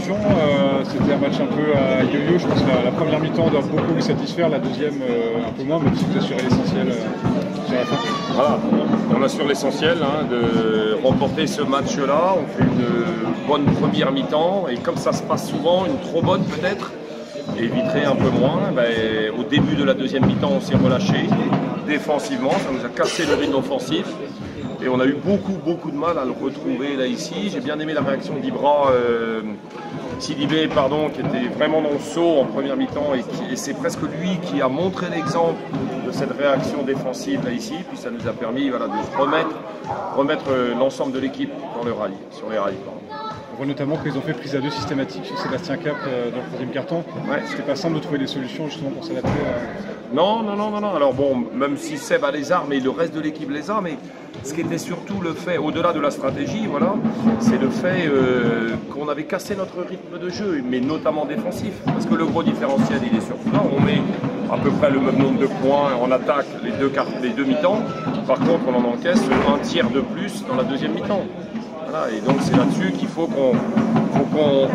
solutions. C'était un match un peu à yo-yo. Je pense que la première mi-temps doit beaucoup vous satisfaire, la deuxième un peu moins, même si vous assurez l'essentiel sur la fin. Voilà, on assure l'essentiel de remporter ce match-là. On fait une bonne première mi-temps et comme ça se passe souvent, une trop bonne peut-être, et Vitré un peu moins. Au début de la deuxième mi-temps, on s'est relâché défensivement, ça nous a cassé le rythme offensif. Et on a eu beaucoup de mal à le retrouver là ici. J'ai bien aimé la réaction d'Ibra Sidibé, qui était vraiment dans le saut en première mi-temps et c'est presque lui qui a montré l'exemple de cette réaction défensive là ici. Puis ça nous a permis de remettre l'ensemble de l'équipe dans le rallye, sur les rails. On voit notamment qu'ils ont fait prise à deux systématique sur Sébastien Cap dans le troisième carton. Ouais. C'était pas simple de trouver des solutions justement pour s'adapter à... Non. Alors bon, même si Seb a les armes et le reste de l'équipe les a, mais ce qui était surtout le fait, au-delà de la stratégie, voilà, c'est le fait qu'on avait cassé notre rythme de jeu, mais notamment défensif. Parce que le gros différentiel, il est surtout là. On met à peu près le même nombre de points en attaque les deux mi-temps. Par contre, on en encaisse un tiers de plus dans la deuxième mi-temps. Voilà, et donc c'est là-dessus qu'il faut qu'on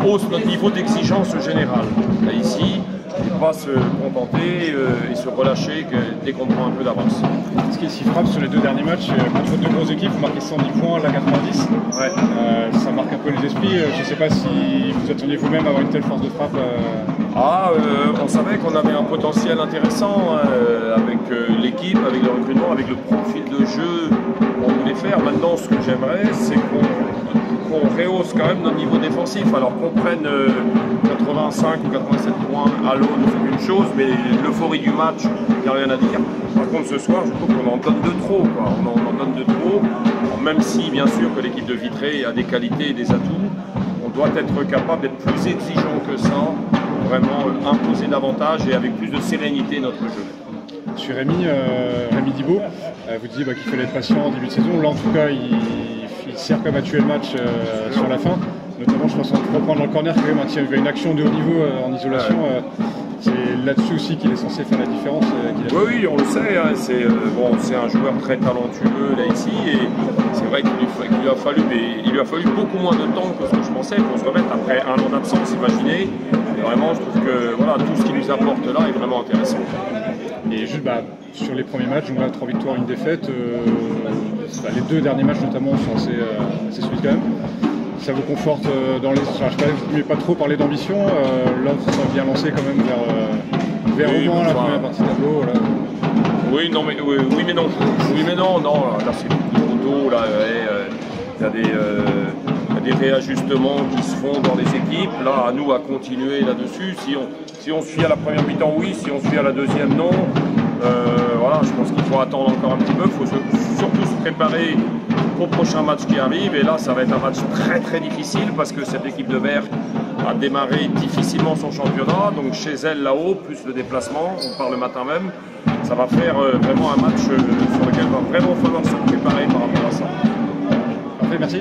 hausse notre niveau d'exigence générale. Là ici, et pas se contenter et se relâcher dès qu'on prend un peu d'avance. Ce qui est si frappe sur les deux derniers matchs, contre deux grosses équipes, vous marquez 110 points, là 90. Ouais. Ça marque un peu les esprits. Je ne sais pas si vous attendiez vous-même à avoir une telle force de frappe. On savait qu'on avait un potentiel intéressant avec l'équipe, avec le recrutement, avec le profil de jeu qu'on voulait faire. Maintenant, ce que j'aimerais, c'est qu'on rehausse quand même notre niveau défensif. Alors qu'on prenne 85 ou 87 points à l'eau, c'est une chose, mais l'euphorie du match, il n'y a rien à dire. Par contre, ce soir, je trouve qu'on en donne de trop. On en donne de trop. Alors, même si, bien sûr, que l'équipe de Vitré a des qualités et des atouts, on doit être capable d'être plus exigeant que ça, pour vraiment imposer davantage et avec plus de sérénité notre jeu. Sur Rémi Dibaud, vous disiez qu'il fallait être patient en début de saison. Là, en tout cas, il sert comme à tuer le match sur la fin. Notamment, je pense qu'on peut reprendre dans le corner, quand même, il y a une action de haut niveau en isolation. C'est là-dessus aussi qu'il est censé faire la différence. Oui, on le sait. C'est un joueur très talentueux là ici. Et c'est vrai qu'il lui a fallu beaucoup moins de temps que ce que je pensais pour se remettre après un an d'absence, imaginez. Et vraiment, je trouve que tout ce qu'il nous apporte là est vraiment intéressant. Et juste sur les premiers matchs, on a 3 victoires, 1 défaite. Les deux derniers matchs notamment sont assez solides quand même. Ça vous conforte dans les... Enfin, je sais pas, vous ne pouvez pas trop parler d'ambition. Là, ça va bien lancé quand même vers au moins la première partie de tableau. Oui, mais non. Là, c'est trop tôt. Il y a des réajustements qui se font dans les équipes. Là, à nous à continuer là-dessus. Si on suit à la première mi-temps, oui. Si on suit à la deuxième, non. Je pense qu'il faut attendre encore un petit peu. Il faut surtout se préparer au prochain match qui arrive. Et là, ça va être un match très difficile parce que cette équipe de Vert a démarré difficilement son championnat. Donc chez elle, là-haut, plus le déplacement, on part le matin même. Ça va faire vraiment un match sur lequel il va vraiment falloir se préparer par rapport à ça. Parfait, merci.